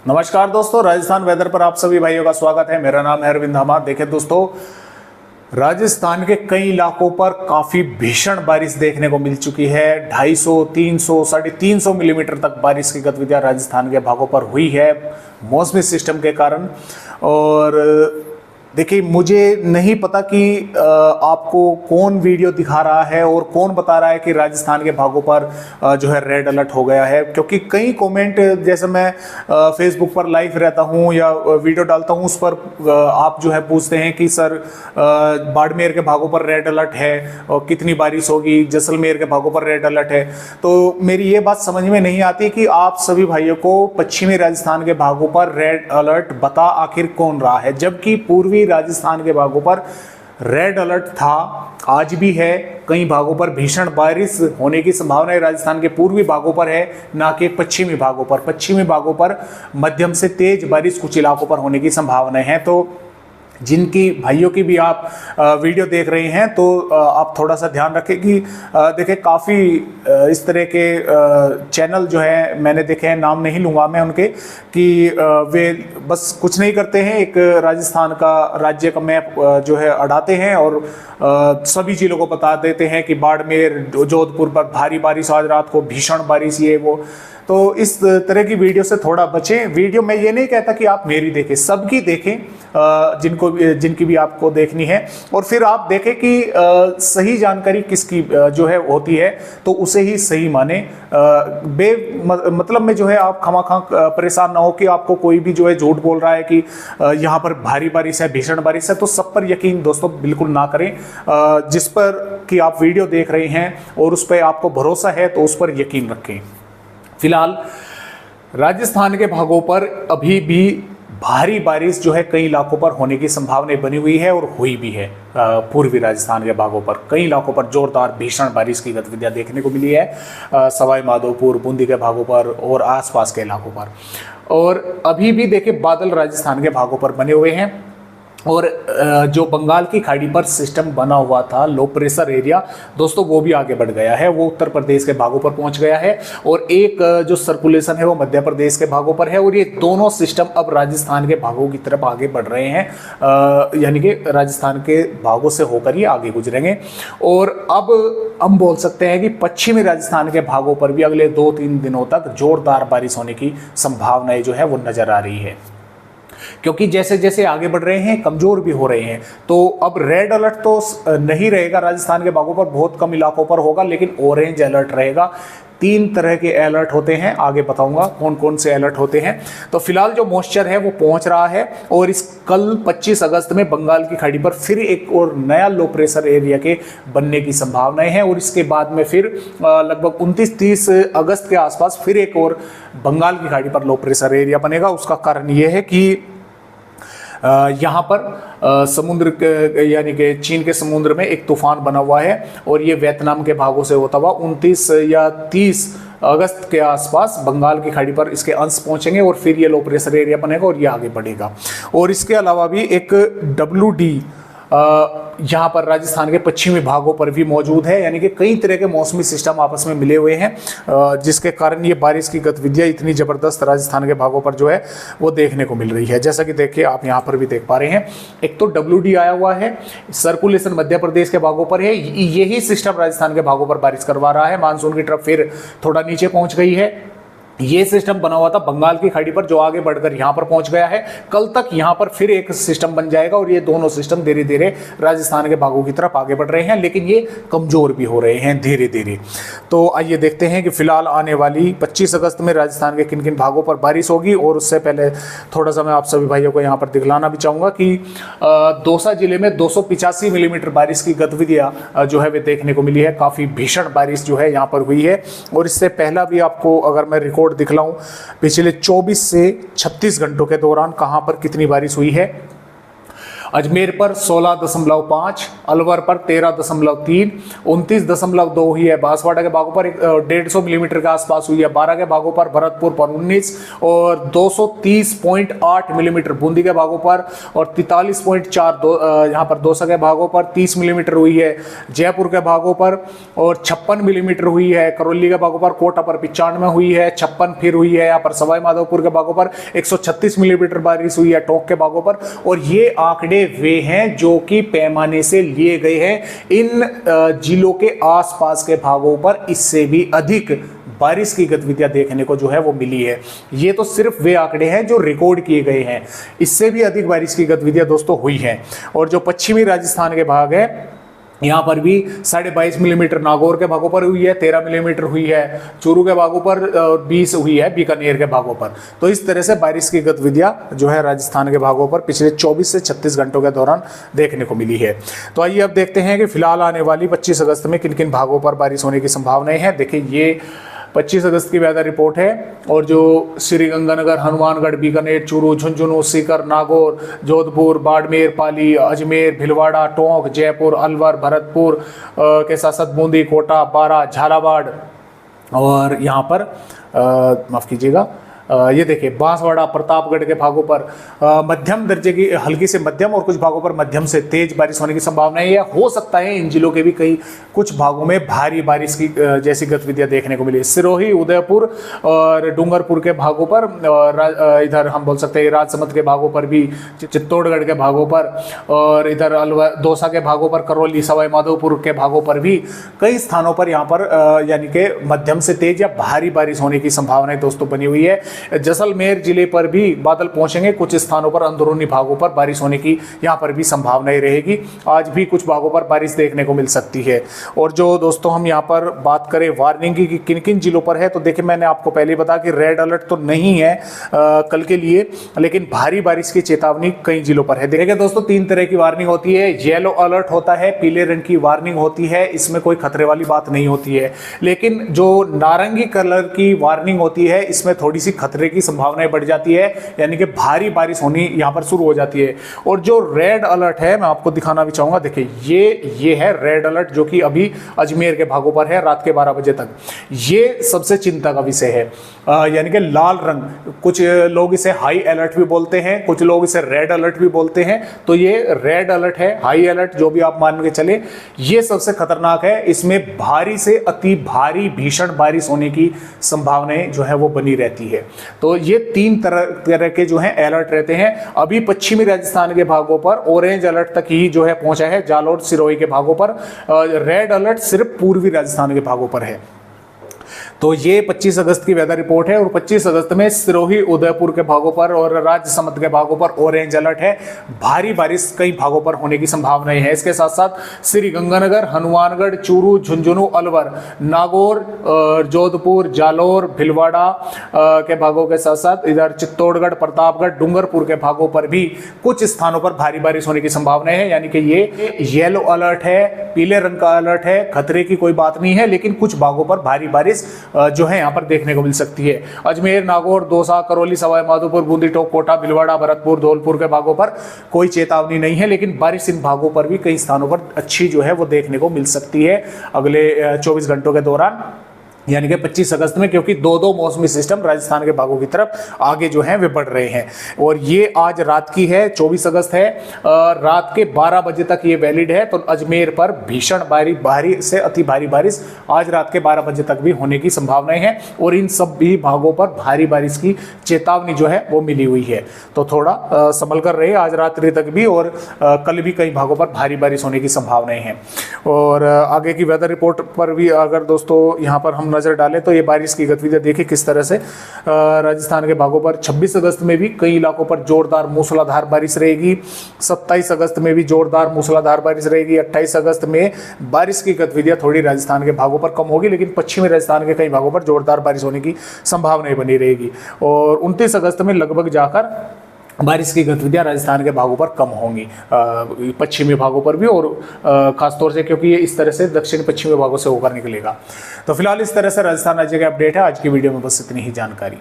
नमस्कार दोस्तों, राजस्थान वेदर पर आप सभी भाइयों का स्वागत है। मेरा नाम है अरविंद हमाद। देखिए दोस्तों, राजस्थान के कई इलाकों पर काफी भीषण बारिश देखने को मिल चुकी है। 250, 300, 350 मिलीमीटर तक बारिश की गतिविधियां राजस्थान के भागों पर हुई है मौसमी सिस्टम के कारण। और देखिए, मुझे नहीं पता कि आपको कौन वीडियो दिखा रहा है और कौन बता रहा है कि राजस्थान के भागों पर जो है रेड अलर्ट हो गया है, क्योंकि कई कमेंट, जैसे मैं फेसबुक पर लाइव रहता हूं या वीडियो डालता हूं, उस पर आप जो है पूछते हैं कि सर बाड़मेर के भागों पर रेड अलर्ट है और कितनी बारिश होगी, जैसलमेर के भागों पर रेड अलर्ट है। तो मेरी ये बात समझ में नहीं आती कि आप सभी भाइयों को पश्चिमी राजस्थान के भागों पर रेड अलर्ट बता आखिर कौन रहा है, जबकि पूर्वी राजस्थान के भागों पर रेड अलर्ट था, आज भी है। कई भागों पर भीषण बारिश होने की संभावना है राजस्थान के पूर्वी भागों पर है, ना कि पश्चिमी भागों पर। पश्चिमी भागों पर मध्यम से तेज बारिश कुछ इलाकों पर होने की संभावना है। तो जिनकी भाइयों की भी आप वीडियो देख रहे हैं तो आप थोड़ा सा ध्यान रखें कि देखिए, काफ़ी इस तरह के चैनल जो है मैंने देखे हैं, नाम नहीं लूँगा मैं उनके, कि वे बस कुछ नहीं करते हैं, एक राजस्थान का राज्य का मैप जो है अड़ाते हैं और सभी जिलों को बता देते हैं कि बाड़मेर, जोधपुर पर भारी बारिश, आज रात को भीषण बारिश, ये वो। तो इस तरह की वीडियो से थोड़ा बचें। वीडियो मैं ये नहीं कहता कि आप मेरी देखें, सबकी देखें जिनकी भी आपको देखनी है, और फिर आप देखें कि सही जानकारी किसकी जो है होती है तो उसे ही सही माने। मतलब में जो है आप खामखा परेशान ना हो कि आपको कोई भी जो है झूठ बोल रहा है कि यहाँ पर भारी बारिश है, भीषण बारिश है, तो सब पर यकीन दोस्तों बिल्कुल ना करें। जिस पर कि आप वीडियो देख रहे हैं और उस पर आपको भरोसा है तो उस पर यकीन रखें। फिलहाल राजस्थान के भागों पर अभी भी भारी बारिश जो है कई इलाकों पर होने की संभावना बनी हुई है और हुई भी है। पूर्वी राजस्थान के भागों पर कई इलाकों पर जोरदार भीषण बारिश की गतिविधियां देखने को मिली है, सवाई माधोपुर, बूंदी के भागों पर और आसपास के इलाकों पर। और अभी भी देखिए, बादल राजस्थान के भागों पर बने हुए हैं और जो बंगाल की खाड़ी पर सिस्टम बना हुआ था, लो प्रेशर एरिया दोस्तों, वो भी आगे बढ़ गया है, वो उत्तर प्रदेश के भागों पर पहुंच गया है। और एक जो सर्कुलेशन है वो मध्य प्रदेश के भागों पर है, और ये दोनों सिस्टम अब राजस्थान के भागों की तरफ आगे बढ़ रहे हैं, यानी कि राजस्थान के भागों से होकर ये आगे गुजरेंगे। और अब हम बोल सकते हैं कि पश्चिमी राजस्थान के भागों पर भी अगले 2-3 दिनों तक जोरदार बारिश होने की संभावनाएं जो है वो नजर आ रही है, क्योंकि जैसे जैसे आगे बढ़ रहे हैं कमजोर भी हो रहे हैं। तो अब रेड अलर्ट तो नहीं रहेगा राजस्थान के भागों पर, बहुत कम इलाकों पर होगा, लेकिन ऑरेंज अलर्ट रहेगा। 3 तरह के अलर्ट होते हैं, आगे बताऊंगा कौन कौन से अलर्ट होते हैं। तो फिलहाल जो मॉइस्चर है वो पहुंच रहा है और इस कल 25 अगस्त में बंगाल की खाड़ी पर फिर एक और नया लो प्रेशर एरिया के बनने की संभावनाएं हैं, और इसके बाद में फिर लगभग 29-30 अगस्त के आसपास फिर एक और बंगाल की खाड़ी पर लो प्रेशर एरिया बनेगा। उसका कारण ये है कि यहाँ पर समुद्र यानी कि चीन के समुद्र में एक तूफान बना हुआ है और ये वियतनाम के भागों से होता हुआ 29 या 30 अगस्त के आसपास बंगाल की खाड़ी पर इसके अंश पहुंचेंगे और फिर ये लो प्रेशर एरिया बनेगा और ये आगे बढ़ेगा। और इसके अलावा भी एक WD यहाँ पर राजस्थान के पश्चिमी भागों पर भी मौजूद है, यानी कि कई तरह के मौसमी सिस्टम आपस में मिले हुए हैं, जिसके कारण ये बारिश की गतिविधियां इतनी जबरदस्त राजस्थान के भागों पर जो है वो देखने को मिल रही है। जैसा कि देखिए, आप यहाँ पर भी देख पा रहे हैं, एक तो WD आया हुआ है, सर्कुलेशन मध्य प्रदेश के भागों पर है, यही सिस्टम राजस्थान के भागों पर बारिश करवा रहा है। मानसून की तरफ फिर थोड़ा नीचे पहुंच गई है। ये सिस्टम बना हुआ था बंगाल की खाड़ी पर, जो आगे बढ़कर यहां पर पहुंच गया है। कल तक यहां पर फिर एक सिस्टम बन जाएगा और ये दोनों सिस्टम धीरे धीरे राजस्थान के भागों की तरफ आगे बढ़ रहे हैं, लेकिन ये कमजोर भी हो रहे हैं धीरे धीरे। तो आइए देखते हैं कि फिलहाल आने वाली 25 अगस्त में राजस्थान के किन किन भागों पर बारिश होगी। और उससे पहले थोड़ा सा मैं आप सभी भाइयों को यहाँ पर दिखलाना भी चाहूंगा कि दौसा जिले में 285 मिलीमीटर बारिश की गतिविधियां जो है वे देखने को मिली है। काफी भीषण बारिश जो है यहाँ पर हुई है। और इससे पहला भी आपको अगर मैं रिकॉर्ड दिखलाऊं, पिछले 24 से 36 घंटों के दौरान कहां पर कितनी बारिश हुई है। अजमेर पर 16.5, अलवर पर 13.3, 29.2 हुई है बांसवाड़ा के भागों पर, 150 मिलीमीटर के आसपास हुई है बारा के भागों पर, भरतपुर पर 19 और 230.8 मिलीमीटर बूंदी के भागों पर, और 43.4 यहाँ पर दौसा के भागों पर 30 मिलीमीटर हुई है जयपुर के भागों पर, और 56 मिलीमीटर हुई है करौली के भागों पर, कोटा पर 95 हुई है, 56 फिर हुई है यहाँ पर सवाई माधोपुर के भागों पर, 136 मिलीमीटर बारिश हुई है टोंक के भागों पर। और ये आंकड़े वे हैं जो कि पैमाने से लिए गए हैं। इन जिलों के आसपास के भागों पर इससे भी अधिक बारिश की गतिविधियां देखने को जो है वो मिली है। ये तो सिर्फ वे आंकड़े हैं जो रिकॉर्ड किए गए हैं, इससे भी अधिक बारिश की गतिविधियां दोस्तों हुई हैं। और जो पश्चिमी राजस्थान के भाग है यहाँ पर भी 22.5 मिलीमीटर नागौर के भागों पर हुई है, 13 मिलीमीटर हुई है चूरू के भागों पर, 20 हुई है बीकानेर के भागों पर। तो इस तरह से बारिश की गतिविधियां जो है राजस्थान के भागों पर पिछले 24 से 36 घंटों के दौरान देखने को मिली है। तो आइए अब देखते हैं कि फिलहाल आने वाली 25 अगस्त में किन किन भागों पर बारिश होने की संभावनाएं हैं। देखिए ये 25 अगस्त की वेदर रिपोर्ट है, और जो श्रीगंगानगर, हनुमानगढ़, बीकानेर, चूरू, झुंझुनू, सीकर, नागौर, जोधपुर, बाड़मेर, पाली, अजमेर, भीलवाड़ा, टोंक, जयपुर, अलवर, भरतपुर के साथ साथ बूंदी, कोटा, बारा, झालावाड़, और यहाँ पर माफ़ कीजिएगा ये देखिए बांसवाड़ा, प्रतापगढ़ के भागों पर मध्यम दर्जे की, हल्की से मध्यम और कुछ भागों पर मध्यम से तेज बारिश होने की संभावना है। या हो सकता है इन जिलों के भी कई कुछ भागों में भारी बारिश की जैसी गतिविधियां देखने को मिली। सिरोही, उदयपुर और डूंगरपुर के भागों पर, और इधर हम बोल सकते हैं राजसमंद के भागों पर भी, चित्तौड़गढ़ के भागों पर, और इधर अलवर, दौसा के भागों पर, करौली, सवाई माधोपुर के भागों पर भी कई स्थानों पर यहाँ पर यानी कि मध्यम से तेज या भारी बारिश होने की संभावना दोस्तों बनी हुई है। जैसलमेर जिले पर भी बादल पहुंचेंगे, कुछ स्थानों पर अंदरूनी भागों पर बारिश होने की यहां पर भी संभावनाएं रहेगी। आज भी कुछ भागों पर बारिश देखने को मिल सकती है। और जो दोस्तों हम यहां पर बात करें वार्निंग की कि किन किन जिलों पर है, तो देखिए मैंने आपको पहले बताया कि रेड अलर्ट तो नहीं है कल के लिए, लेकिन भारी बारिश की चेतावनी कई जिलों पर है। देखिए दोस्तों 3 तरह की वार्निंग होती है। येलो अलर्ट होता है, पीले रंग की वार्निंग होती है, इसमें कोई खतरे वाली बात नहीं होती है। लेकिन जो नारंगी कलर की वार्निंग होती है, इसमें थोड़ी सी खतरे की संभावनाएं बढ़ जाती है, यानी कि भारी बारिश होनी यहां पर शुरू हो जाती है। और जो रेड अलर्ट है मैं आपको दिखाना भी चाहूंगा, देखिए ये है रेड अलर्ट जो कि अभी अजमेर के भागों पर है रात के 12 बजे तक। ये सबसे चिंता का विषय है, यानी कि लाल रंग, कुछ लोग इसे हाई अलर्ट भी बोलते हैं, कुछ लोग इसे रेड अलर्ट भी बोलते हैं। तो ये रेड अलर्ट है, हाई अलर्ट जो भी आप मान के चले, ये सबसे खतरनाक है। इसमें भारी से अति भारी भीषण बारिश होने की संभावनाएं जो है वो बनी रहती है। तो ये 3 तरह के जो हैं अलर्ट रहते हैं। अभी पश्चिमी राजस्थान के भागों पर ऑरेंज अलर्ट तक ही जो है पहुंचा है, जालोर, सिरोही के भागों पर। रेड अलर्ट सिर्फ पूर्वी राजस्थान के भागों पर है। तो ये 25 अगस्त की वेदर रिपोर्ट है, और 25 अगस्त में सिरोही, उदयपुर के भागों पर और राजसमंद के भागों पर ऑरेंज अलर्ट है। भारी बारिश कई भागों पर होने की संभावनाएं है। इसके साथ साथ श्रीगंगानगर, हनुमानगढ़, चूरू, झुंझुनू, अलवर, नागौर, जोधपुर, जालोर, भीलवाड़ा के भागों के साथ साथ इधर चित्तौड़गढ़, प्रतापगढ़, डूंगरपुर के भागों पर भी कुछ स्थानों पर भारी बारिश होने की संभावनाएं है। यानी कि ये येलो अलर्ट है, पीले रंग का अलर्ट है, खतरे की कोई बात नहीं है, लेकिन कुछ भागों पर भारी बारिश जो है यहाँ पर देखने को मिल सकती है। अजमेर, नागौर, दौसा, करौली, सवाई माधोपुर, बूंदी, टोंक, कोटा, भीलवाड़ा, भरतपुर, धौलपुर के भागों पर कोई चेतावनी नहीं है, लेकिन बारिश इन भागों पर भी कई स्थानों पर अच्छी जो है वो देखने को मिल सकती है अगले 24 घंटों के दौरान, यानी कि 25 अगस्त में, क्योंकि 2 मौसमी सिस्टम राजस्थान के भागों की तरफ आगे जो हैं वे बढ़ रहे हैं। और ये आज रात की है, 24 अगस्त है, रात के 12 बजे तक ये वैलिड है। तो अजमेर पर भीषण भारी से अति भारी बारिश आज रात के 12 बजे तक भी होने की संभावनाएं हैं, और इन सब भी भागों पर भारी बारिश की चेतावनी जो है वो मिली हुई है। तो थोड़ा संभल कर रहे आज रात्रि तक भी, और कल भी कई भागों पर भारी बारिश होने की संभावनाएं हैं। और आगे की वेदर रिपोर्ट पर भी अगर दोस्तों यहाँ पर हम नजर डालें तो ये बारिश की गतिविधियां देखिए किस तरह से राजस्थान के भागों पर 26 अगस्त में भी कई इलाकों पर जोरदार मूसलाधार बारिश रहेगी। 27 अगस्त में भी जोरदार मूसलाधार बारिश रहेगी। 28 अगस्त में बारिश की गतिविधियां थोड़ी राजस्थान के भागों पर कम होगी, लेकिन पश्चिमी राजस्थान के कई भागों पर जोरदार बारिश होने की संभावनाएं बनी रहेगी। और 29 अगस्त में लगभग जाकर बारिश की गतिविधियां राजस्थान के भागों पर कम होंगी, पश्चिमी भागों पर भी, और खासतौर से क्योंकि ये इस तरह से दक्षिण पश्चिमी भागों से होकर निकलेगा। तो फिलहाल इस तरह से राजस्थान राज्य का अपडेट है। आज की वीडियो में बस इतनी ही जानकारी।